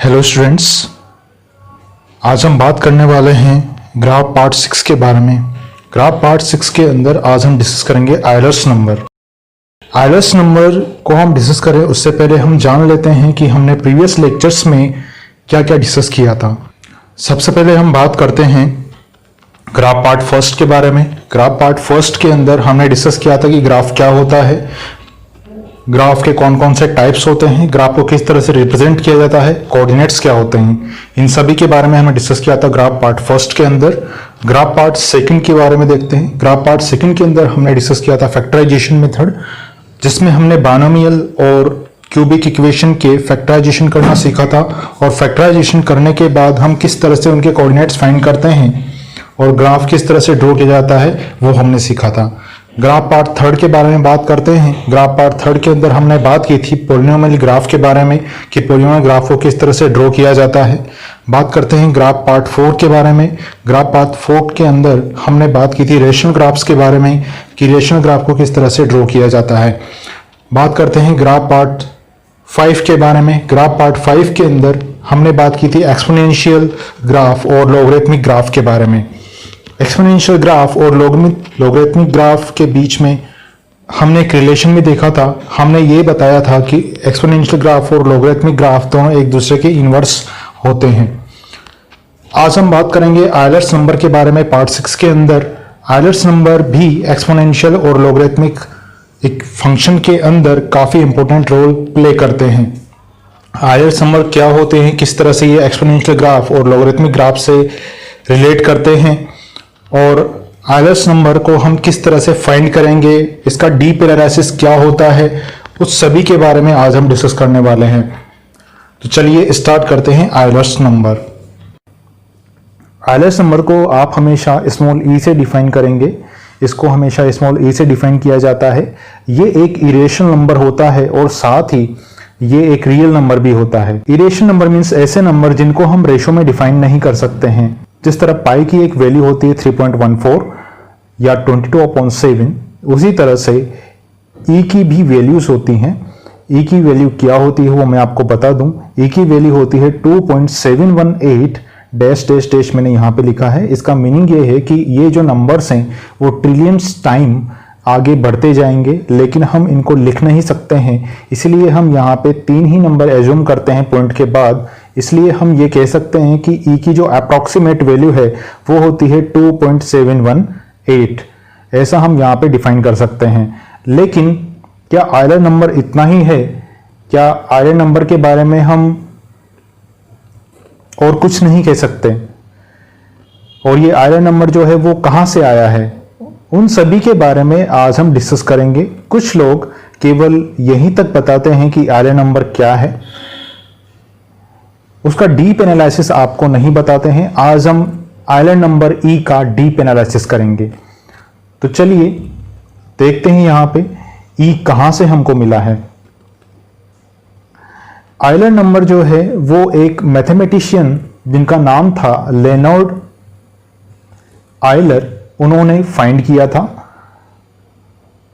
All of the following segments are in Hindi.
हेलो स्टूडेंट्स, आज हम बात करने वाले हैं ग्राफ पार्ट 6 के बारे में। ग्राफ पार्ट 6 के अंदर आज हम डिस्कस करेंगे आयलर्स नंबर। आयलर्स नंबर को हम डिस्कस करें उससे पहले हम जान लेते हैं कि हमने प्रीवियस लेक्चर्स में क्या क्या डिस्कस किया था। सबसे पहले हम बात करते हैं ग्राफ पार्ट फर्स्ट के बारे में। ग्राफ पार्ट फर्स्ट के अंदर हमने डिस्कस किया था कि ग्राफ क्या होता है, ग्राफ के कौन कौन से टाइप्स होते हैं, ग्राफ को किस तरह से रिप्रेजेंट किया जाता है, कोऑर्डिनेट्स क्या होते हैं, इन सभी के बारे में हमने डिस्कस किया था ग्राफ पार्ट फर्स्ट के अंदर। ग्राफ पार्ट सेकंड के बारे में देखते हैं। ग्राफ पार्ट सेकंड के अंदर हमने डिस्कस किया था फैक्टराइजेशन मेथड, जिसमें हमने बायनोमियल और क्यूबिक इक्वेशन के फैक्टराइजेशन करना सीखा था, और फैक्टराइजेशन करने के बाद हम किस तरह से उनके कोऑर्डिनेट्स फाइंड करते हैं और ग्राफ किस तरह से ड्रॉ किया जाता है वो हमने सीखा था। ग्राफ पार्ट थर्ड के बारे में बात करते हैं। ग्राफ पार्ट थर्ड के अंदर हमने बात की थी पॉलिनोमियल ग्राफ के बारे में कि पॉलिनोमियल ग्राफ को किस तरह से ड्रॉ किया जाता है। बात करते हैं ग्राफ पार्ट फोर के बारे में। ग्राफ पार्ट फोर के अंदर हमने बात की थी रेशनल ग्राफ्स के बारे में कि रेशनल ग्राफ को किस तरह से ड्रॉ किया जाता है। बात करते हैं ग्राफ पार्ट 5 के बारे में। ग्राफ पार्ट 5 के अंदर हमने बात की थी एक्सपोनेंशियल ग्राफ और लॉगरिथमिक ग्राफ के बारे में। एक्सपोनेंशियल ग्राफ और लॉगरिथमिक ग्राफ के बीच में हमने एक रिलेशन भी देखा था। हमने ये बताया था कि एक्सपोनेंशियल ग्राफ और लॉगरिथमिक ग्राफ दोनों एक दूसरे के इनवर्स होते हैं। आज हम बात करेंगे आयलर्स नंबर के बारे में पार्ट 6 के अंदर। आयलर्स नंबर भी एक्सपोनेंशियल और लॉगरिथमिक एक फंक्शन के अंदर काफ़ी इंपॉर्टेंट रोल प्ले करते हैं। आयलर्स नंबर क्या होते हैं, किस तरह से ये एक्सपोनेंशियल ग्राफ और लॉगरिथमिक ग्राफ से रिलेट करते हैं, और आयलर्स नंबर को हम किस तरह से फाइंड करेंगे, इसका डीप एनालिसिस क्या होता है, उस सभी के बारे में आज हम डिस्कस करने वाले हैं। तो चलिए स्टार्ट करते हैं आयलर्स नंबर। आयलर्स नंबर को आप हमेशा स्मॉल ई से डिफाइन करेंगे। इसको हमेशा स्मॉल ई से डिफाइन किया जाता है। ये एक इरेशनल नंबर होता है और साथ ही ये एक रियल नंबर भी होता है। इरेशनल नंबर मीन्स ऐसे नंबर जिनको हम रेशो में डिफाइन नहीं कर सकते हैं। जिस तरह पाई की एक वैल्यू होती है 3.14 या 22/7, उसी तरह से ई की भी वैल्यूज होती हैं। ई की वैल्यू क्या होती है वो मैं आपको बता दूं। ई की वैल्यू होती है 2.718 डैश डैश डैश, मैंने यहाँ पे लिखा है। इसका मीनिंग ये है कि ये जो नंबर्स हैं वो ट्रिलियंस टाइम आगे बढ़ते जाएंगे, लेकिन हम इनको लिख नहीं सकते हैं। इसलिए हम यहाँ पे 3 ही नंबर एज्यूम करते हैं पॉइंट के बाद। इसलिए हम ये कह सकते हैं कि ई की जो अप्रॉक्सीमेट वैल्यू है वो होती है 2.718। ऐसा हम यहाँ पे डिफाइन कर सकते हैं। लेकिन क्या आयलर नंबर इतना ही है? क्या आयलर नंबर के बारे में हम और कुछ नहीं कह सकते? और ये आयलर नंबर जो है वो कहाँ से आया है, उन सभी के बारे में आज हम डिस्कस करेंगे। कुछ लोग केवल यहीं तक बताते हैं कि आयलर नंबर क्या है, उसका डीप एनालिसिस आपको नहीं बताते हैं। आज हम आयलर नंबर ई का डीप एनालिसिस करेंगे। तो चलिए देखते हैं यहां पे ई कहां से हमको मिला है। आयलर नंबर जो है वो एक मैथमेटिशियन जिनका नाम था लेनॉर्ड आयलर, उन्होंने फाइंड किया था।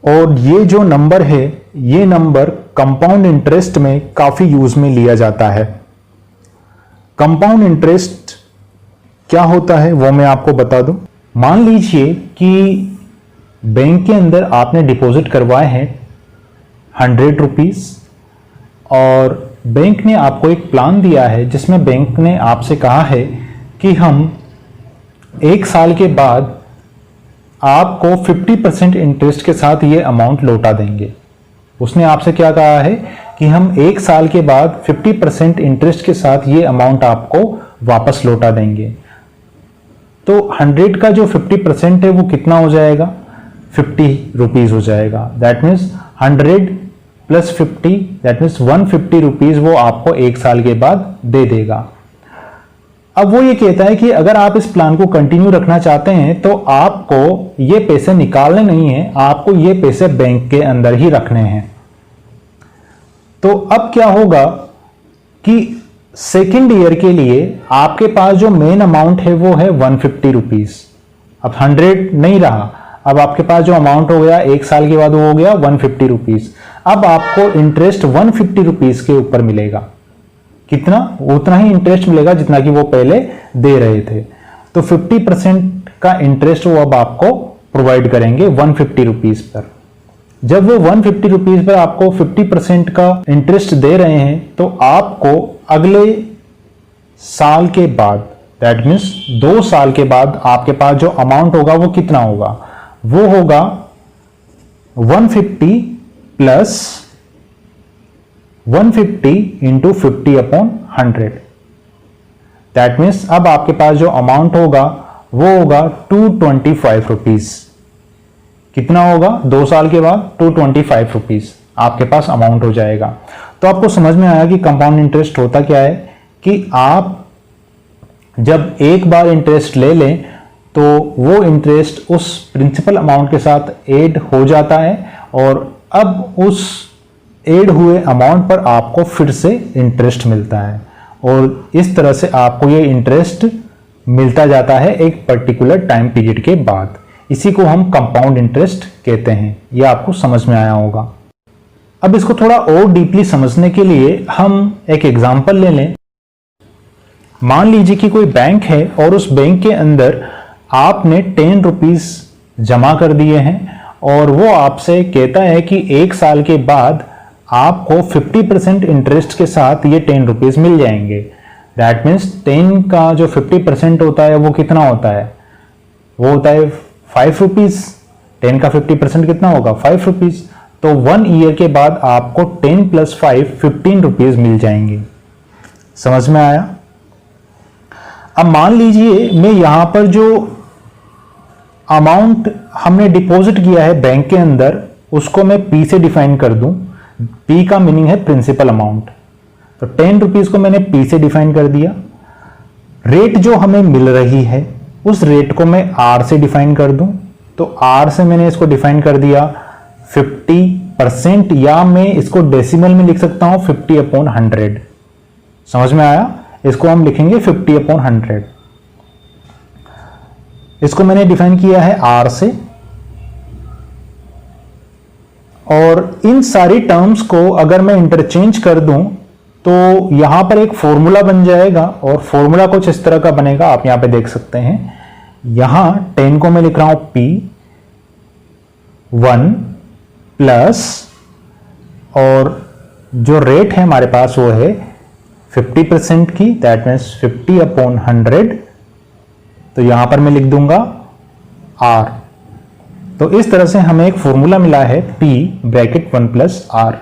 और ये जो नंबर है, ये नंबर कंपाउंड इंटरेस्ट में काफी यूज में लिया जाता है। कंपाउंड इंटरेस्ट क्या होता है वो मैं आपको बता दूं। मान लीजिए कि बैंक के अंदर आपने डिपॉजिट करवाए हैं 100 रुपीज, और बैंक ने आपको एक प्लान दिया है जिसमें बैंक ने आपसे कहा है कि हम 1 साल के बाद आपको 50% इंटरेस्ट के साथ ये अमाउंट लौटा देंगे। उसने आपसे क्या कहा है कि हम 1 साल के बाद 50% इंटरेस्ट के साथ ये अमाउंट आपको वापस लौटा देंगे। तो 100 का जो 50% है वो कितना हो जाएगा? 50 रुपीज हो जाएगा। That means 100 + 50, that means 150 rupees वो आपको 1 साल के बाद दे देगा। अब वो ये कहता है कि अगर आप इस प्लान को कंटिन्यू रखना चाहते हैं तो आपको ये पैसे निकालने नहीं है, आपको ये पैसे बैंक के अंदर ही रखने हैं। तो अब क्या होगा कि सेकेंड ईयर के लिए आपके पास जो मेन अमाउंट है वो है 150 रुपीज। अब 100 नहीं रहा, अब आपके पास जो अमाउंट हो गया 1 साल के बाद वो हो गया 150 रुपीज। अब आपको इंटरेस्ट 150 रुपीज के ऊपर मिलेगा। कितना, उतना ही इंटरेस्ट मिलेगा जितना कि वो पहले दे रहे थे। तो 50% का इंटरेस्ट वो अब आपको प्रोवाइड करेंगे 150 रुपीज पर। जब वो 150 रुपीज पर आपको 50% का इंटरेस्ट दे रहे हैं, तो आपको अगले साल के बाद, दैट मीन्स 2 साल के बाद आपके पास जो अमाउंट होगा वो कितना होगा, वो होगा 150 प्लस 150 इंटू 50/100। दैट मीन्स अब आपके पास जो अमाउंट होगा वो होगा 225 रुपीज। कितना होगा 2 साल के बाद? 225 रुपीज आपके पास अमाउंट हो जाएगा। तो आपको समझ में आया कि कंपाउंड इंटरेस्ट होता क्या है, कि आप जब एक बार इंटरेस्ट ले लें तो वो इंटरेस्ट उस प्रिंसिपल अमाउंट के साथ ऐड हो जाता है, और अब उस ऐड हुए अमाउंट पर आपको फिर से इंटरेस्ट मिलता है, और इस तरह से आपको ये इंटरेस्ट मिलता जाता है एक पर्टिकुलर टाइम पीरियड के बाद। इसी को हम कंपाउंड इंटरेस्ट कहते हैं। ये आपको समझ में आया होगा। अब इसको थोड़ा और डीपली समझने के लिए हम एक एग्जांपल ले लें। मान लीजिए कि कोई बैंक है और उस बैंक के अंदर आपने 10 रुपीज जमा कर दिए हैं, और वो आपसे कहता है कि 1 साल के बाद आपको 50% इंटरेस्ट के साथ ये 10 रुपीज मिल जाएंगे। दैट मीन्स 10 का जो 50% होता है वो कितना होता है, वो होता है 5 रुपीज। 10 का 50% कितना होगा, 5 रुपीज। तो 1 ईयर के बाद आपको 10 + 5 15 रुपीज मिल जाएंगे। समझ में आया? अब मान लीजिए मैं यहां पर जो अमाउंट हमने डिपॉजिट किया है बैंक के अंदर, उसको मैं पी से डिफाइन कर दूं। पी का मीनिंग है प्रिंसिपल अमाउंट। तो 10 रुपीज को मैंने पी से डिफाइन कर दिया। रेट जो हमें मिल रही है उस रेट को मैं आर से डिफाइन कर दूं। तो आर से मैंने इसको डिफाइन कर दिया 50%, या मैं इसको डेसिमल में लिख सकता हूं 50/100। समझ में आया? इसको हम लिखेंगे 50/100। इसको मैंने डिफाइन किया है आर से, और इन सारी टर्म्स को अगर मैं इंटरचेंज कर दूं तो यहां पर एक फॉर्मूला बन जाएगा, और फॉर्मूला कुछ इस तरह का बनेगा, आप यहां पे देख सकते हैं। यहां 10 को मैं लिख रहा हूं P1 प्लस, और जो रेट है हमारे पास वो है 50% की, दैट मीन्स 50/100। तो यहां पर मैं लिख दूंगा R। तो इस तरह से हमें एक फॉर्मूला मिला है P(1 + R)।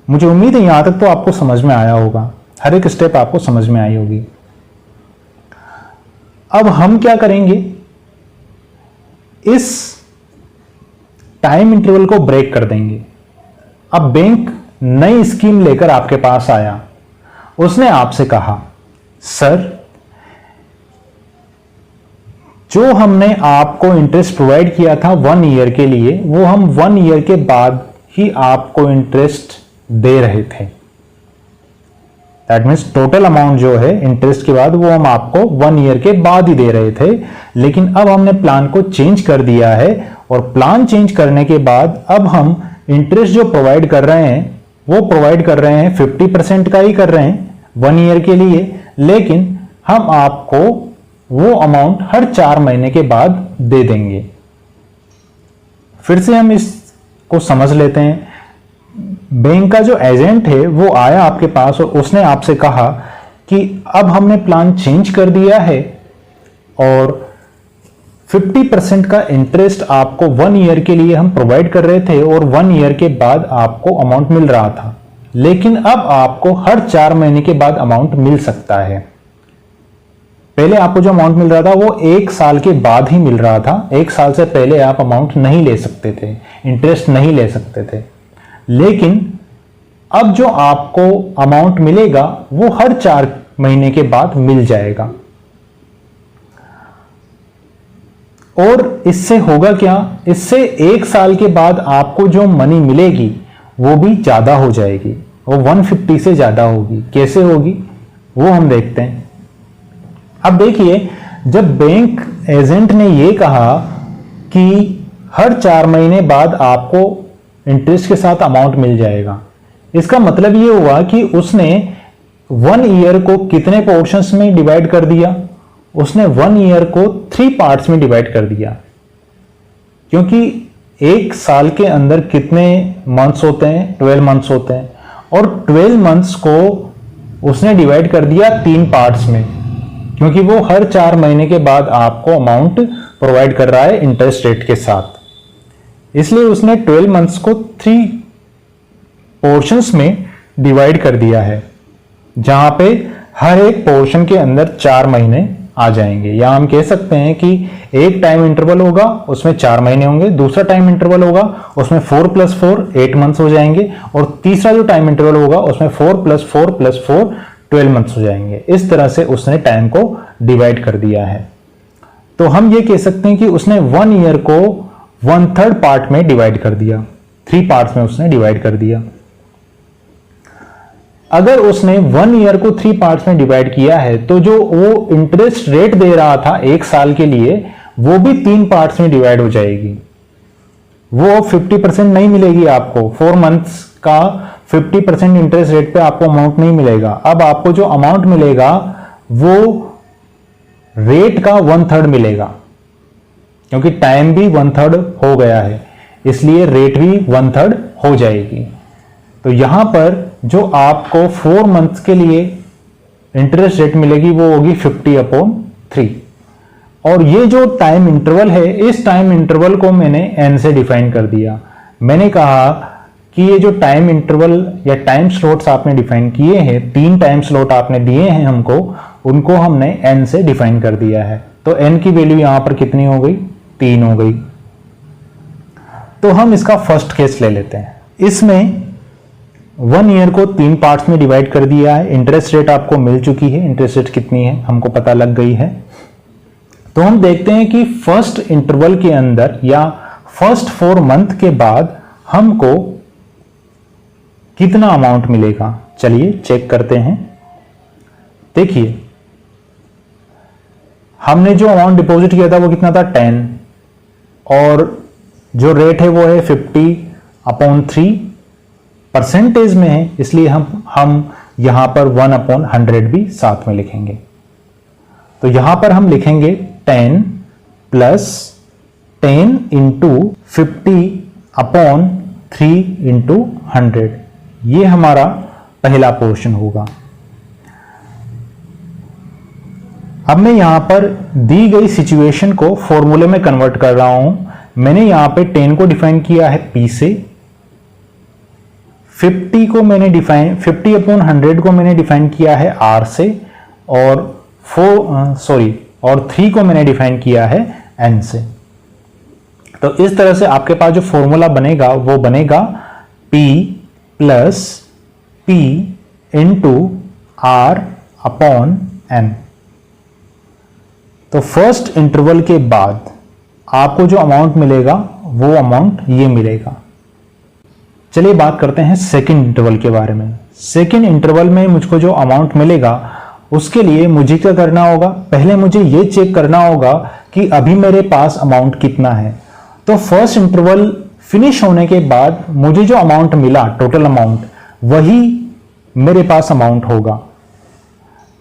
मुझे उम्मीद है यहां तक तो आपको समझ में आया होगा, हर एक स्टेप आपको समझ में आई होगी। अब हम क्या करेंगे, इस टाइम इंटरवल को ब्रेक कर देंगे। अब बैंक नई स्कीम लेकर आपके पास आया, उसने आपसे कहा सर, जो हमने आपको इंटरेस्ट प्रोवाइड किया था 1 ईयर के लिए, वो हम 1 ईयर के बाद ही आपको इंटरेस्ट दे रहे थे। दैट मीन्स टोटल अमाउंट जो है इंटरेस्ट के बाद वो हम आपको 1 ईयर के बाद ही दे रहे थे, लेकिन अब हमने प्लान को चेंज कर दिया है, और प्लान चेंज करने के बाद अब हम इंटरेस्ट जो प्रोवाइड कर रहे हैं वो प्रोवाइड कर रहे हैं 50% का ही कर रहे हैं 1 ईयर के लिए, लेकिन हम आपको वो अमाउंट हर 4 महीने के बाद दे देंगे। फिर से हम इसको समझ लेते हैं। बैंक का जो एजेंट है वो आया आपके पास, और उसने आपसे कहा कि अब हमने प्लान चेंज कर दिया है, और 50% का इंटरेस्ट आपको 1 ईयर के लिए हम प्रोवाइड कर रहे थे, और 1 ईयर के बाद आपको अमाउंट मिल रहा था, लेकिन अब आपको हर 4 महीने के बाद अमाउंट मिल सकता है। पहले आपको जो अमाउंट मिल रहा था वो 1 साल के बाद ही मिल रहा था। 1 साल से पहले आप अमाउंट नहीं ले सकते थे, इंटरेस्ट नहीं ले सकते थे, लेकिन अब जो आपको अमाउंट मिलेगा वो हर 4 महीने के बाद मिल जाएगा। और इससे होगा क्या, इससे 1 साल के बाद आपको जो मनी मिलेगी वो भी ज्यादा हो जाएगी, वो 150 से ज्यादा होगी। कैसे होगी वो हम देखते हैं। अब देखिए, जब बैंक एजेंट ने ये कहा कि हर 4 महीने बाद आपको इंटरेस्ट के साथ अमाउंट मिल जाएगा, इसका मतलब ये हुआ कि उसने 1 ईयर को कितने पोर्शंस में डिवाइड कर दिया? उसने 1 ईयर को 3 पार्ट्स में डिवाइड कर दिया, क्योंकि एक साल के अंदर कितने मंथ्स होते हैं? 12 मंथ्स होते हैं, और 12 मंथ्स को उसने डिवाइड कर दिया 3 पार्ट्स में, क्योंकि वो हर 4 महीने के बाद आपको अमाउंट प्रोवाइड कर रहा है इंटरेस्ट रेट के साथ। इसलिए उसने 12 मंथ्स को 3 पोर्शंस में डिवाइड कर दिया है, जहां पे हर एक पोर्शन के अंदर 4 महीने आ जाएंगे। या हम कह सकते हैं कि एक टाइम इंटरवल होगा, उसमें 4 महीने होंगे, दूसरा टाइम इंटरवल होगा, उसमें 4 + 4 8 मंथ्स हो जाएंगे, और तीसरा जो टाइम इंटरवल होगा उसमें 4 + 4 + 4 12 मंथ्स हो जाएंगे। इस तरह से उसने टाइम को डिवाइड कर दिया है। तो हम ये कह सकते हैं कि उसने 1 ईयर को 1/3 पार्ट में डिवाइड कर दिया, 3 पार्ट्स में उसने डिवाइड कर दिया। अगर उसने 1 ईयर को 3 पार्ट्स में डिवाइड किया है, तो जो वो इंटरेस्ट रेट दे रहा था 1 साल के लिए, वो भी 3 पार्ट्स में डिवाइड हो जाएगी। वो 50% नहीं मिलेगी आपको, 4 मंथ्स का 50% इंटरेस्ट रेट पे आपको अमाउंट नहीं मिलेगा। अब आपको जो अमाउंट मिलेगा वो रेट का 1/3 मिलेगा, क्योंकि टाइम भी 1/3 हो गया है, इसलिए रेट भी 1/3 हो जाएगी। तो यहां पर जो आपको 4 मंथ्स के लिए इंटरेस्ट रेट मिलेगी वो होगी 50/3। और ये जो टाइम इंटरवल है, इस टाइम इंटरवल को मैंने n से डिफाइन कर दिया। मैंने कहा कि ये जो टाइम इंटरवल या टाइम स्लॉट्स आपने डिफाइन किए हैं, 3 टाइम स्लॉट आपने दिए हैं हमको, उनको हमने n से डिफाइन कर दिया है। तो n की वैल्यू यहां पर कितनी हो गई? 3 हो गई। तो हम इसका फर्स्ट केस ले लेते हैं। इसमें 1 ईयर को 3 पार्ट्स में डिवाइड कर दिया है, इंटरेस्ट रेट आपको मिल चुकी है, इंटरेस्ट रेट कितनी है हमको पता लग गई है। तो हम देखते हैं कि फर्स्ट इंटरवल के अंदर या फर्स्ट 4 मंथ के बाद हमको कितना अमाउंट मिलेगा। चलिए चेक करते हैं। देखिए, हमने जो अमाउंट डिपॉजिट किया था वो कितना था? 10, और जो रेट है वो है 50/3 परसेंटेज में है, इसलिए हम यहां पर 1/100 भी साथ में लिखेंगे। तो यहां पर हम लिखेंगे 10 + 10 × 50/3 × 100। ये हमारा पहला पोर्शन होगा। अब मैं यहां पर दी गई सिचुएशन को फॉर्मूले में कन्वर्ट कर रहा हूं। मैंने यहां पे 10 को डिफाइन किया है P से, 50 को मैंने 50/100 को मैंने डिफाइन किया है R से, और 3 को मैंने डिफाइन किया है N से। तो इस तरह से आपके पास जो फॉर्मूला बनेगा वो बनेगा P + P × R/N। तो फर्स्ट इंटरवल के बाद आपको जो अमाउंट मिलेगा वो अमाउंट ये मिलेगा। चलिए बात करते हैं सेकंड इंटरवल के बारे में। सेकंड इंटरवल में मुझको जो अमाउंट मिलेगा उसके लिए मुझे क्या करना होगा? पहले मुझे ये चेक करना होगा कि अभी मेरे पास अमाउंट कितना है। तो फर्स्ट इंटरवल फिनिश होने के बाद मुझे जो अमाउंट मिला, टोटल अमाउंट, वही मेरे पास अमाउंट होगा।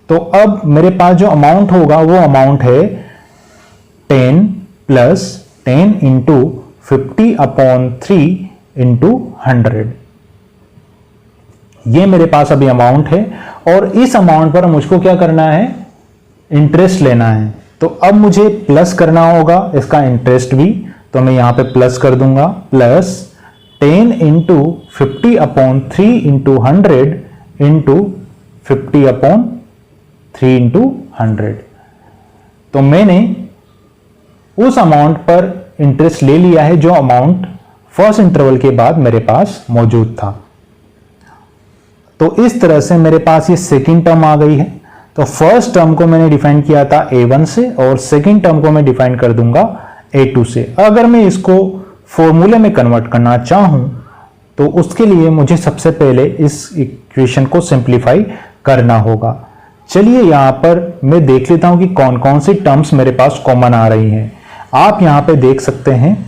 तो अब मेरे पास जो अमाउंट होगा वो अमाउंट है 10 + 10 × 50/3 × 100। ये मेरे पास अभी अमाउंट है, और इस अमाउंट पर मुझको क्या करना है? इंटरेस्ट लेना है। तो अब मुझे प्लस करना होगा इसका इंटरेस्ट भी, तो मैं यहां पे प्लस कर दूंगा, +10 × 50/3 × 100 × 50/3 × 100। तो मैंने उस अमाउंट पर इंटरेस्ट ले लिया है जो अमाउंट फर्स्ट इंटरवल के बाद मेरे पास मौजूद था। तो इस तरह से मेरे पास ये सेकंड टर्म आ गई है। तो फर्स्ट टर्म को मैंने डिफाइन किया था A1 से, और सेकंड टर्म को मैं डिफाइन कर दूंगा A2 से। अगर मैं इसको फॉर्मूले में कन्वर्ट करना चाहूं तो उसके लिए मुझे सबसे पहले इस इक्वेशन को सिंप्लीफाई करना होगा। चलिए यहां पर मैं देख लेता हूं कि कौन कौन सी टर्म्स मेरे पास कॉमन आ रही हैं। आप यहां पे देख सकते हैं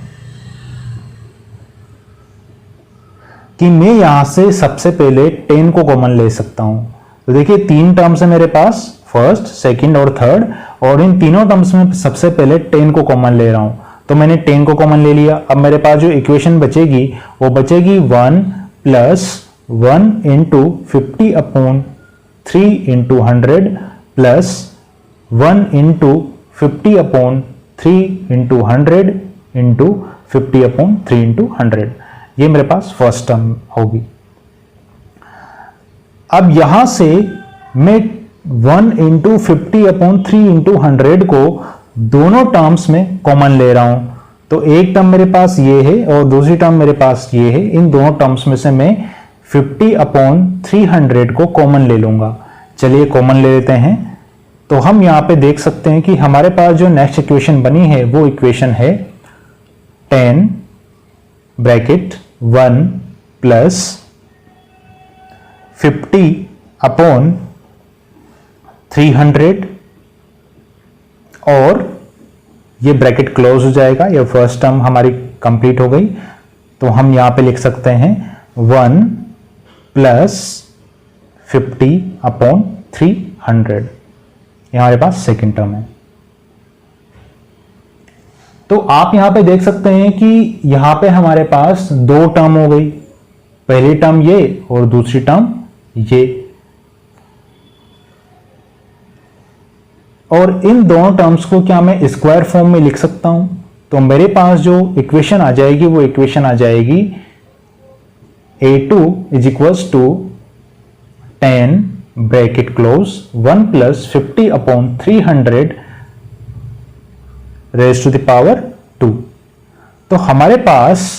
कि मैं यहां से सबसे पहले 10 को कॉमन ले सकता हूं। तो देखिए 3 टर्म्स है मेरे पास, फर्स्ट, सेकंड और थर्ड, और इन तीनों टर्म्स में सबसे पहले 10 को कॉमन ले रहा हूं, तो मैंने 10 को कॉमन ले लिया। अब मेरे पास जो इक्वेशन बचेगी वो बचेगी 1 plus 1 into 50 upon 3 into 100 plus 1 into 50 upon 3 into 100 into 50 upon 3 into 100। ये मेरे पास फर्स्ट टर्म होगी। अब यहां से मैं 1 इंटू 50 अपॉन 3 इंटू 100 को दोनों टर्म्स में कॉमन ले रहा हूं, तो एक टर्म मेरे पास ये है और दूसरी टर्म मेरे पास ये है। इन दोनों टर्म्स में से मैं 50 अपॉन 300 को कॉमन ले लूंगा। चलिए कॉमन ले लेते हैं। तो हम यहां पे देख सकते हैं कि हमारे पास जो नेक्स्ट इक्वेशन बनी है वो इक्वेशन है 10 ब्रैकेट 1 प्लस 50 अपॉन 300 और ये ब्रैकेट क्लोज हो जाएगा। ये फर्स्ट टर्म हमारी कंप्लीट हो गई, तो हम यहां पे लिख सकते हैं 1 प्लस 50 अपॉन 300। ये हमारे पास सेकेंड टर्म है। तो आप यहां पे देख सकते हैं कि यहां पे हमारे पास दो टर्म हो गई, पहली टर्म ये और दूसरी टर्म ये, और इन दोनों टर्म्स को क्या मैं स्क्वायर फॉर्म में लिख सकता हूं? तो मेरे पास जो इक्वेशन आ जाएगी वो इक्वेशन आ जाएगी a2 is equals to 10 bracket close 1 plus 50 upon 300 raise to the power 2। तो हमारे पास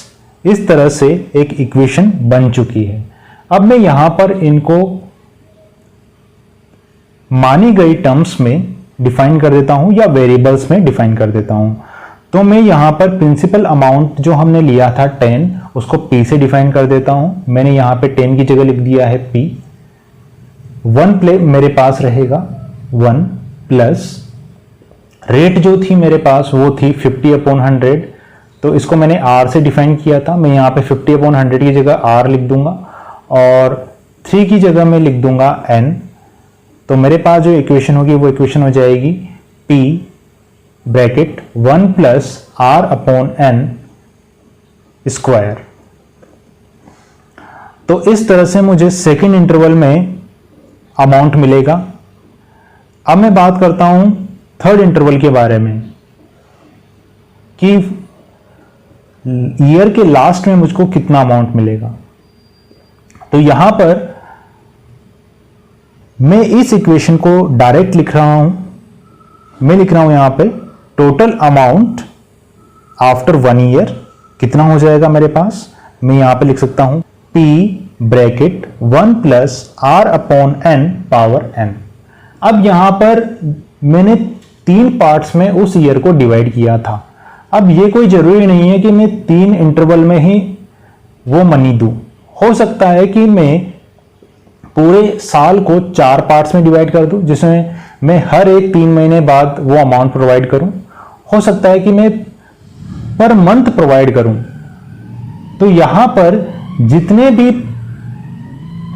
इस तरह से एक इक्वेशन बन चुकी है। अब मैं यहां पर इनको मानी गई टर्म्स में डिफाइन कर देता हूं या वेरिएबल्स में डिफाइन कर देता हूं। तो मैं यहां पर प्रिंसिपल अमाउंट जो हमने लिया था 10, उसको p से डिफाइन कर देता हूं। मैंने यहां पे 10 की जगह लिख दिया है p। 1 प्ले मेरे पास रहेगा 1 प्लस रेट जो थी मेरे पास वो थी 50 अपॉन 100, तो इसको मैंने r से डिफाइन किया था। मैं यहाँ पे 50 अपॉन 100 की जगह r लिख दूंगा और 3 की जगह मैं लिख दूंगा n। तो मेरे पास जो इक्वेशन होगी वो इक्वेशन हो जाएगी p bracket 1 plus r upon n square. तो इस तरह से मुझे सेकेंड इंटरवल में अमाउंट मिलेगा। अब मैं बात करता हूं थर्ड इंटरवल के बारे में कि ईयर के लास्ट में मुझको कितना अमाउंट मिलेगा। तो यहां पर मैं इस इक्वेशन को डायरेक्ट लिख रहा हूं। मैं लिख रहा हूं यहां पे टोटल अमाउंट आफ्टर 1 ईयर कितना हो जाएगा मेरे पास। मैं यहां पे लिख सकता हूं p bracket 1 plus r upon n power n। अब यहां पर मैंने 3 पार्ट्स में उस ईयर को डिवाइड किया था। अब ये कोई जरूरी नहीं है कि मैं 3 इंटरवल में ही वो मनी दूं। हो सकता है कि मैं पूरे साल को 4 पार्ट्स में डिवाइड कर दूं, जिसमें मैं हर एक 3 महीने बाद वो अमाउंट प्रोवाइड करूं। हो सकता है कि मैं पर मंथ प्रोवाइड करूं। तो यहां पर जितने भी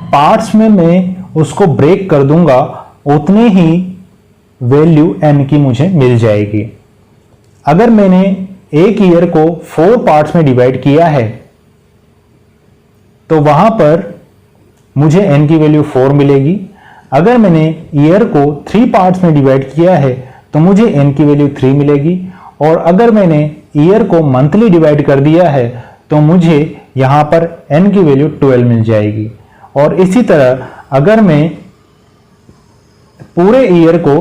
पार्ट्स में मैं उसको ब्रेक कर दूंगा उतने ही वैल्यू n की मुझे मिल जाएगी। अगर मैंने एक ईयर को 4 पार्ट्स में डिवाइड किया है तो वहां पर मुझे n की वैल्यू 4 मिलेगी। अगर मैंने ईयर को 3 पार्ट्स में डिवाइड किया है तो मुझे n की वैल्यू 3 मिलेगी। और अगर मैंने ईयर को मंथली डिवाइड कर दिया है तो मुझे यहां पर n की वैल्यू 12 मिल जाएगी। और इसी तरह अगर मैं पूरे ईयर को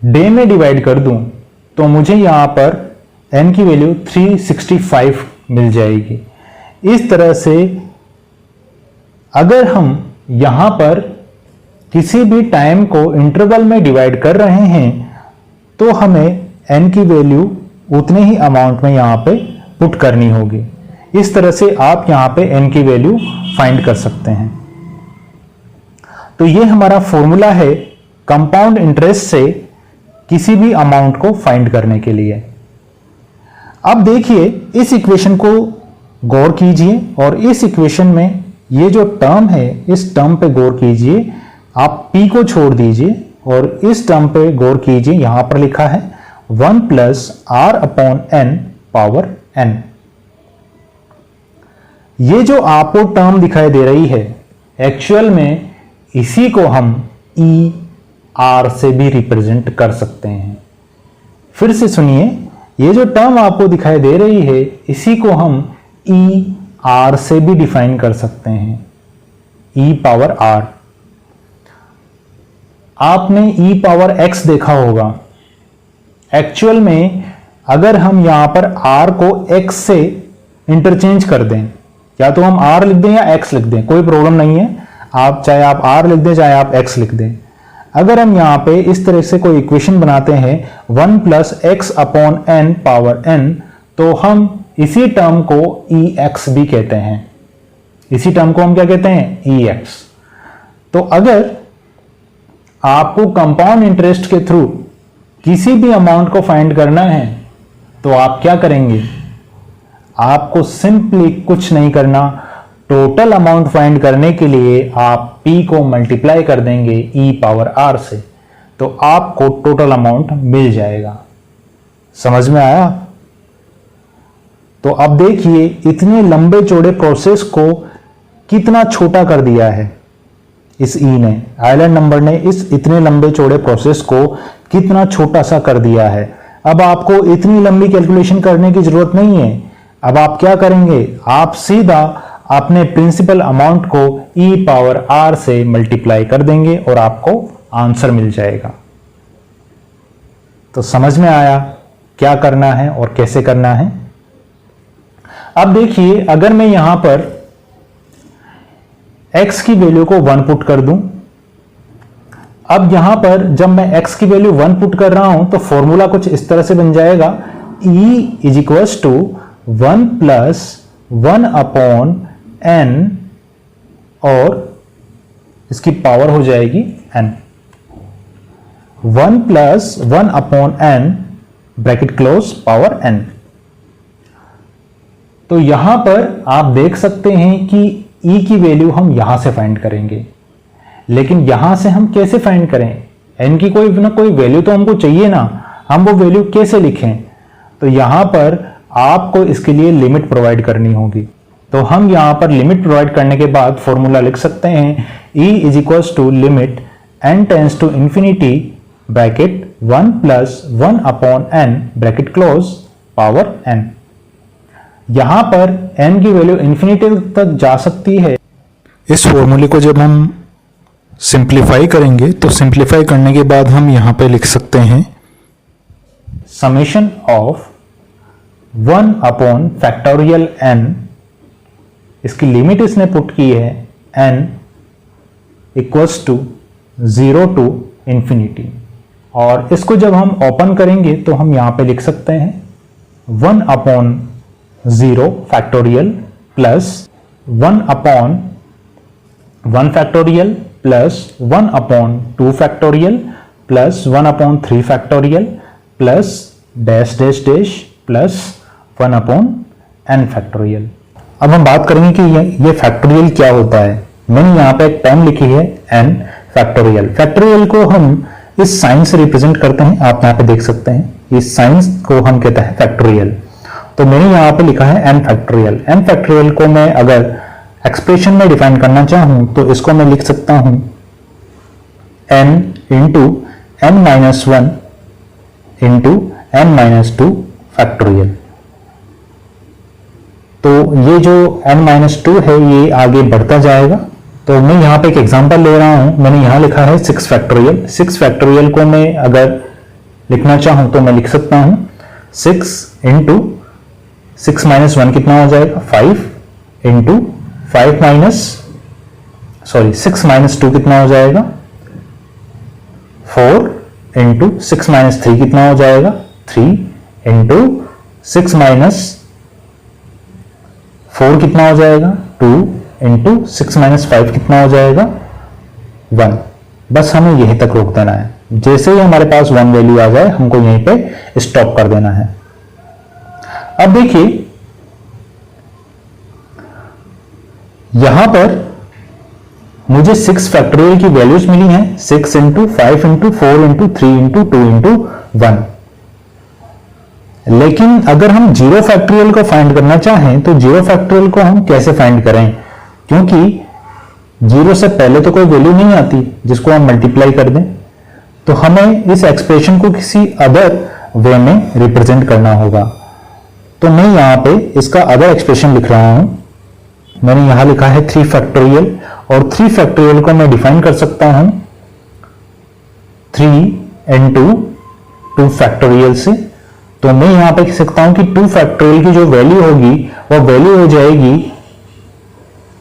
डे में डिवाइड कर दूं तो मुझे यहां पर n की वैल्यू 365 मिल जाएगी। इस तरह से अगर हम यहां पर किसी भी टाइम को इंटरवल में डिवाइड कर रहे हैं तो हमें n की वैल्यू उतने ही अमाउंट में यहां पे पुट करनी होगी। इस तरह से आप यहां पे n की वैल्यू फाइंड कर सकते हैं। तो ये हमारा फॉर्मूला है कंपाउंड इंटरेस्ट से किसी भी अमाउंट को फाइंड करने के लिए। अब देखिए इस इक्वेशन को गौर कीजिए और इस इक्वेशन में ये जो टर्म है इस टर्म पे गौर कीजिए, आप p को छोड़ दीजिए और इस टर्म पे गौर कीजिए, यहां पर लिखा है 1 plus r upon n power n। ये जो आपको टर्म दिखाई दे रही है एक्चुअल में इसी को हम e r से भी रिप्रेजेंट कर सकते हैं। फिर से सुनिए, ये जो टर्म आपको दिखाई दे रही है इसी को हम e r से भी डिफाइन कर सकते हैं, e पावर r। आपने e पावर x देखा होगा। एक्चुअल में अगर हम यहां पर r को x से इंटरचेंज कर दें, या तो हम r लिख दें या x लिख दें, कोई प्रॉब्लम नहीं है, आप चाहे आप r लिख दें चाहे आप x लिख दें। अगर हम यहां पे इस तरह से कोई इक्वेशन बनाते हैं 1 plus x upon n power n, तो हम इसी टर्म को ex भी कहते हैं। इसी टर्म को हम क्या कहते हैं? ex। तो अगर आपको कंपाउंड इंटरेस्ट के थ्रू किसी भी अमाउंट को फाइंड करना है तो आप क्या करेंगे? आपको सिंपली कुछ नहीं करना, टोटल अमाउंट फाइंड करने के लिए आप p को मल्टीप्लाई कर देंगे e पावर r से, तो आपको टोटल अमाउंट मिल जाएगा। समझ में आया? तो अब देखिए इतने लंबे चौड़े प्रोसेस को कितना छोटा कर दिया है इस e ने, आइलैंड नंबर ने इस इतने लंबे चौड़े प्रोसेस को कितना छोटा सा कर दिया है। अब आपको इतनी लंबी कैलकुलेशन करने की जरूरत नहीं है। अब आप क्या करेंगे? आप सीधा अपने प्रिंसिपल अमाउंट को e पावर r से मल्टीप्लाई कर देंगे और आपको आंसर मिल जाएगा। तो समझ में आया क्या करना है और कैसे करना है? अब देखिए, अगर मैं यहां पर x की वैल्यू को 1 पुट कर दूं, अब यहां पर जब मैं x की वैल्यू 1 पुट कर रहा हूं तो फॉर्मूला कुछ इस तरह से बन जाएगा, e is equals to 1 plus 1 upon n और इसकी पावर हो जाएगी n। 1 plus 1 upon n bracket close power n। तो यहां पर आप देख सकते हैं कि e की वैल्यू हम यहां से फाइंड करेंगे, लेकिन यहां से हम कैसे फाइंड करें? n की कोई ना कोई वैल्यू तो हमको चाहिए ना, हम वो वैल्यू कैसे लिखें? तो यहां पर आपको इसके लिए लिमिट प्रोवाइड करनी होगी। तो हम यहां पर लिमिट प्रोवाइड करने के बाद फॉर्मूला लिख सकते हैं, e is equals to limit n tends to infinity bracket 1 plus 1 upon n bracket close power n। यहां पर n की वैल्यू इंफिनिटी तक जा सकती है। इस फॉर्मूले को जब हम सिंप्लीफाई करेंगे तो सिंप्लीफाई करने के बाद हम यहां पे लिख सकते हैं summation of 1 upon factorial n, इसकी लिमिट इसने पुट की है n equals to 0 to infinity, और इसको जब हम ओपन करेंगे तो हम यहां पे लिख सकते हैं 1 upon 0 factorial plus 1 upon 1 factorial plus 1 upon 2 factorial plus 1 upon 3 factorial plus dash dash dash plus 1 upon n factorial. अब हम बात करेंगे कि ये फैक्टोरियल क्या होता है। मैंने यहाँ पे एक टर्म लिखी है n फैक्टोरियल। फैक्टोरियल को हम इस साइन से रिप्रेजेंट करते हैं, आप यहाँ पे देख सकते हैं इस साइन को हम कहते हैं फैक्टोरियल। तो मैंने यहाँ पे लिखा है n फैक्टोरियल। n फैक्टोरियल को मैं अगर एक्सप्रेशन में डिफाइन करना चाहूं तो इसको मैं लिख सकता हूं n into n minus 1 into n minus 2 factorial. तो ये जो n माइनस 2 है ये आगे बढ़ता जाएगा। तो मैं यहाँ पे एक एग्जांपल ले रहा हूं, मैंने यहाँ लिखा है 6 फैक्टोरियल। 6 फैक्टोरियल को मैं अगर लिखना चाहूं तो मैं लिख सकता हूं 6 इंटू 6 माइनस 1 कितना हो जाएगा 5 इंटू 5 माइनस 6 माइनस 2 कितना हो जाएगा 4 इंटू 6 माइनस 3 कितना हो जाएगा 3 इंटू 6 माइनस 4 कितना हो जाएगा 2 इंटू 6 माइनस 5 कितना हो जाएगा 1। बस हमें यहीं तक रोक देना है। जैसे ही हमारे पास 1 वैल्यू आ जाए हमको यहीं पे स्टॉप कर देना है। अब देखिए यहां पर मुझे 6 फैक्टोरियल की वैल्यूज मिली हैं, 6 into 5 into 4 into 3 into 2 into 1। लेकिन अगर हम 0 फैक्टोरियल को फाइंड करना चाहें तो 0 फैक्टोरियल को हम कैसे फाइंड करें, क्योंकि 0 से पहले तो कोई वैल्यू नहीं आती जिसको हम मल्टीप्लाई कर दें, तो हमें इस एक्सप्रेशन को किसी अदर वे में रिप्रेजेंट करना होगा। तो मैं यहां पे इसका अदर एक्सप्रेशन लिख रहा हूं। मैंने यहां लिखा है 3 फैक्टोरियल, और 3 फैक्टोरियल को मैं डिफाइन कर सकता हूं 3 इंटू 2 फैक्टोरियल से। तो मैं यहां पे लिख सकता हूं कि 2 फैक्टोरियल की जो वैल्यू होगी वो वैल्यू हो जाएगी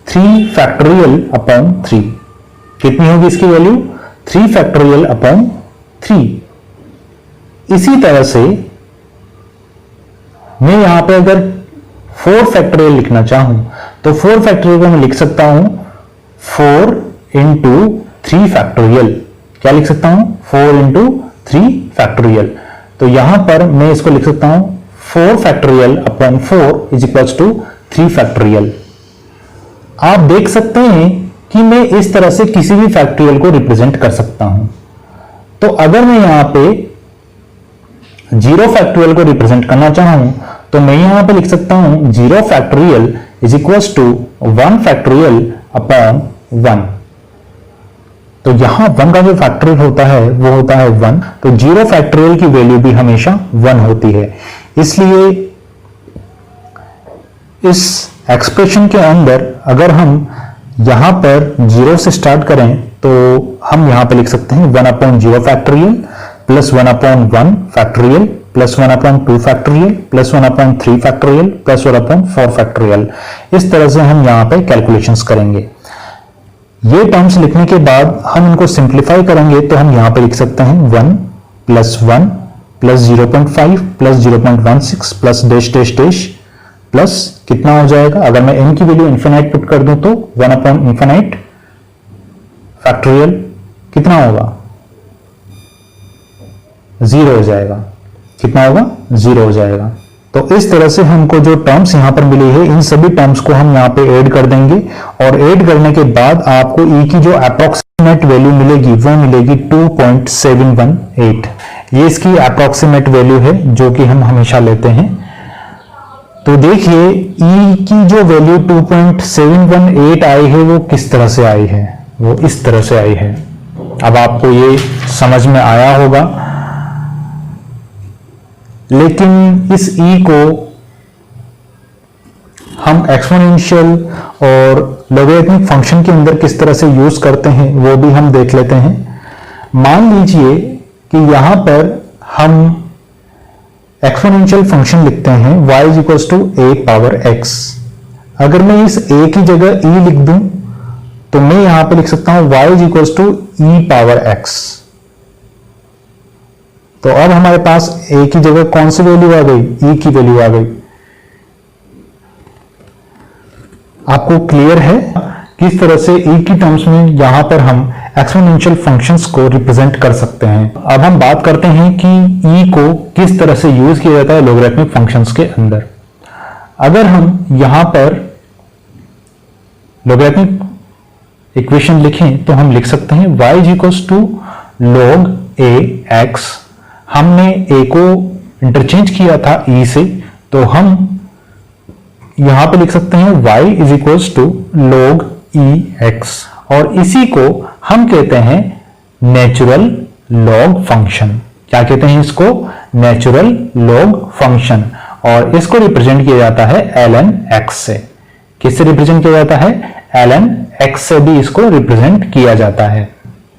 3 फैक्टोरियल अपॉन 3। कितनी होगी इसकी वैल्यू? 3 factorial upon 3। इसी तरह से मैं यहां पे अगर 4 फैक्टोरियल लिखना चाहूं तो 4 फैक्टोरियल को मैं लिख सकता हूं 4 इंटू 3 फैक्टोरियल। क्या लिख सकता हूं? 4 इंटू 3 फैक्टोरियल। तो यहां पर मैं इसको लिख सकता हूं 4 factorial upon 4 is equal to 3 factorial. आप देख सकते हैं कि मैं इस तरह से किसी भी फैक्टोरियल को रिप्रेजेंट कर सकता हूं। तो अगर मैं यहां पे 0 फैक्टोरियल को रिप्रेजेंट करना चाहूं तो मैं यहां पे लिख सकता हूं 0 factorial is equal to 1 factorial upon 1। तो यहां 1 का जो फैक्टोरियल होता है वो होता है 1। तो 0 फैक्टोरियल की वैल्यू भी हमेशा 1 होती है। इसलिए इस एक्सप्रेशन के अंदर अगर हम यहां पर 0 से स्टार्ट करें तो हम यहां पे लिख सकते हैं 1 upon 0 factorial plus 1 upon 1 factorial plus 1 upon 2 factorial plus 1 upon 3 factorial plus 1 upon 4 factorial. इस तरह से हम यहां पे कैलकुलेशंस करेंगे। ये टर्म्स लिखने के बाद हम इनको सिंप्लीफाई करेंगे तो हम यहां पे लिख सकते हैं 1 plus 1 plus 0.5 plus 0.16 plus dash dash dash plus कितना हो जाएगा, अगर मैं n की वैल्यू इन्फिनाइट पुट कर दूं तो 1 अपॉन इन्फिनाइट फैक्टोरियल कितना होगा? 0 हो जाएगा। कितना होगा? 0 हो जाएगा। तो इस तरह से हमको जो टर्म्स यहां पर मिली है इन सभी टर्म्स को हम यहां पे ऐड कर देंगे, और ऐड करने के बाद आपको e की जो अप्रोक्सीमेट वैल्यू मिलेगी वो मिलेगी 2.718। ये इसकी अप्रोक्सीमेट वैल्यू है जो कि हम हमेशा लेते हैं। तो देखिए e की जो वैल्यू 2.718 आई है वो किस तरह से आई है, वो इस तरह से आई है। अब आपको ये समझ में आया होगा, लेकिन इस e को हम एक्सपोनेंशियल और लॉगरिथमिक फंक्शन के अंदर किस तरह से यूज करते हैं वो भी हम देख लेते हैं। मान लीजिए कि यहां पर हम एक्सपोनेंशियल फंक्शन लिखते हैं y is equal to a power x। अगर मैं इस a की जगह e लिख दूं तो मैं यहां पे लिख सकता हूं y is equal to e power x। तो अब हमारे पास a की जगह कौन सी वैल्यू आ गई? e की वैल्यू आ गई। आपको क्लियर है किस तरह से e की टर्म्स में यहां पर हम एक्सपोनेंशियल फंक्शंस को रिप्रेजेंट कर सकते हैं। अब हम बात करते हैं कि e को किस तरह से यूज किया जाता है लॉगरिथमिक फंक्शंस के अंदर। अगर हम यहां पर लॉगरिथमिक इक्वेशन लिखें तो हम लिख सकते हैं y is equal to log a x। हमने a को इंटरचेंज किया था e से, तो हम यहां पे लिख सकते हैं y is equal to log e x, और इसी को हम कहते हैं नेचुरल लॉग फंक्शन। क्या कहते हैं इसको? Natural log function. और इसको रिप्रेजेंट किया जाता है ln x से। किससे रिप्रेजेंट किया जाता है? ln x से भी इसको रिप्रेजेंट किया जाता है।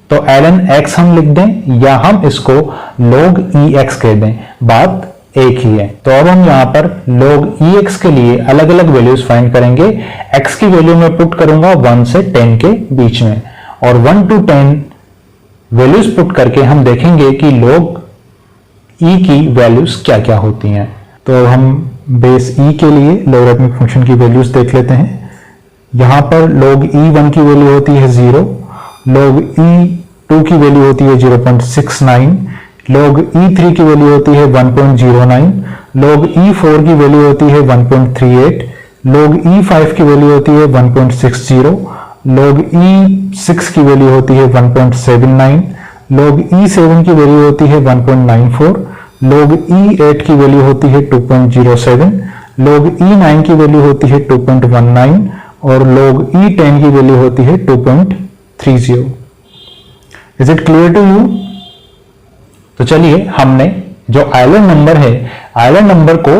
तो ln x हम लिख दें या हम इसको log ex कह दें, बात एक ही है। तो अब हम यहां पर log ex के लिए अलग अलग वैल्यूज फाइंड करेंगे। x की वैल्यू मैं पुट करूंगा 1 से 10 के बीच में, और 1 to 10 वैल्यूज पुट करके हम देखेंगे कि log e की वैल्यूज क्या क्या होती हैं। तो हम बेस e के लिए लॉगरिथमिक फंक्शन की वैल्यूज देख लेते हैं। यहां पर log e1 की वैल्यू होती है 0, log e2 की वैल्यू होती है 0.69, log e3 की वैल्यू होती है 1.09, log e4 की वैल्यू होती है 1.38, log E5 की वैल्यू होती है 1.60, log E6 की वैल्यू होती है 1.79, log E7 की वैल्यू होती है 1.94, log E8 की वैल्यू होती है 2.07, log E9 की वैल्यू होती है 2.19 और log E10 की वैल्यू होती है 2.30। Is it clear to you? तो चलिए, हमने जो आयलर नंबर है, आयलर नंबर को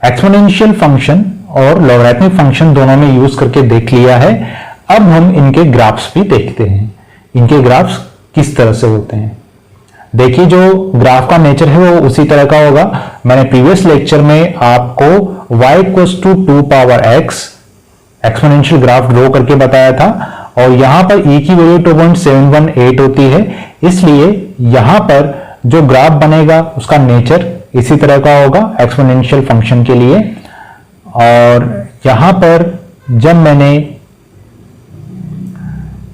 एक्सपोनेंशियल फंक्शन और लॉगरिथमिक फंक्शन दोनों में यूज करके देख लिया है। अब हम इनके ग्राफ्स भी देखते हैं, इनके ग्राफ्स किस तरह से होते हैं। देखिए, जो ग्राफ का नेचर है वो उसी तरह का होगा। मैंने प्रीवियस लेक्चर में आपको y = 2 power x exponential graph draw करके बताया था और यहां पर e की वैल्यू 2.718 होती है, इसलिए यहां पर जो ग्राफ बनेगा उसका नेचर इसी तरह का होगा एक्सपोनेंशियल फंक्शन के लिए। और यहां पर जब मैंने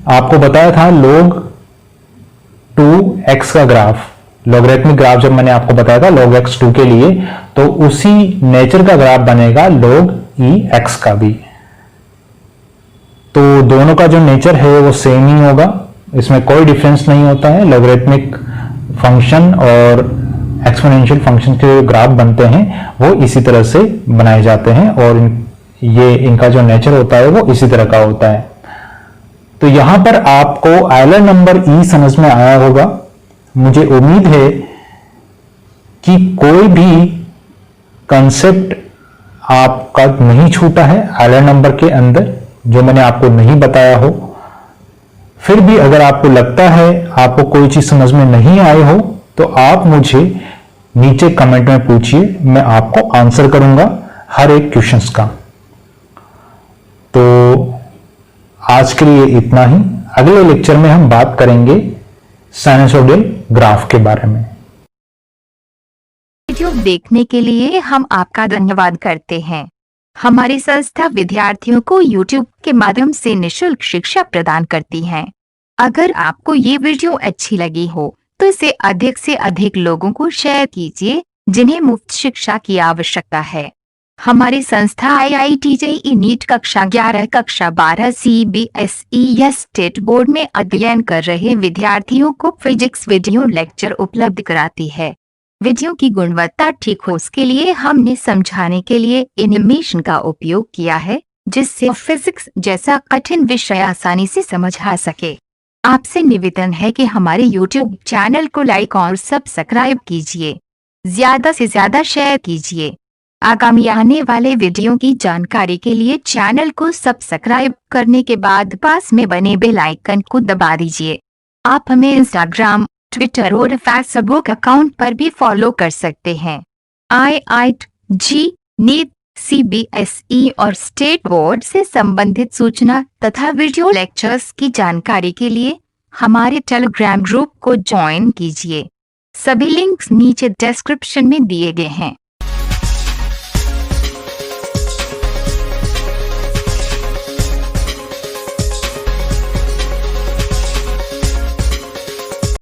आपको बताया था log 2x का ग्राफ, लॉगरिथमिक ग्राफ जब मैंने आपको बताया था log x 2 के लिए, तो उसी नेचर का ग्राफ बनेगा log ex का भी। तो दोनों का जो नेचर है वो सेम ही होगा, इसमें कोई डिफरेंस नहीं होता है। लॉगरिथमिक फंक्शन और एक्सपोनेंशियल फंक्शन के ग्राफ बनते हैं वो इसी तरह से बनाए जाते हैं और ये इनका जो नेचर होता है वो इसी तरह का होता है। तो यहां पर आपको आयलर नंबर ई समझ में आया होगा। मुझे उम्मीद है कि कोई भी कंसेप्ट आपका नहीं छूटा है आयलर नंबर के अंदर जो मैंने आपको नहीं बताया हो। फिर भी अगर आपको लगता है आपको कोई चीज समझ में नहीं आई हो तो आप मुझे नीचे कमेंट में पूछिए, मैं आपको आंसर करूंगा हर एक क्वेश्चंस का। तो आज के लिए इतना ही। अगले लेक्चर में हम बात करेंगे साइनसोइडल ग्राफ के बारे में। वीडियो देखने के लिए हम आपका धन्यवाद करते हैं। हमारी संस्था विद्यार्थियों को YouTube के माध्यम से निःशुल्क शिक्षा प्रदान करती है। अगर आपको ये वीडियो अच्छी लगी हो तो इसे अधिक से अधिक लोगों को शेयर कीजिए जिन्हें मुफ्त शिक्षा की आवश्यकता है। हमारी संस्था IIT JEE नीट कक्षा 11 कक्षा 12 CBSE या स्टेट बोर्ड में अध्ययन कर रहे विद्यार्थियों को फिजिक्स वीडियो लेक्चर उपलब्ध कराती है। वीडियो की गुणवत्ता ठीक हो उसके लिए हमने समझाने के लिए एनिमेशन का उपयोग किया है जिससे फिजिक्स जैसा कठिन विषय आसानी से समझ आ सके। आपसे निवेदन है कि हमारे YouTube चैनल को लाइक और सब्सक्राइब कीजिए, ज्यादा से ज्यादा शेयर कीजिए। आगामी आने वाले वीडियो की जानकारी के लिए चैनल को सब्सक्राइब करने के बाद पास में बने बेल आइकन को दबा दीजिए। आप हमें इंस्टाग्राम, ट्विटर और फेसबुक अकाउंट पर भी फॉलो कर सकते हैं। IIT नीट, CBSE और स्टेट बोर्ड से संबंधित सूचना तथा वीडियो लेक्चर्स की जानकारी के लिए हमारे टेलीग्राम ग्रुप को ज्वाइन कीजिए। सभी लिंक्स नीचे डिस्क्रिप्शन में दिए गए हैं।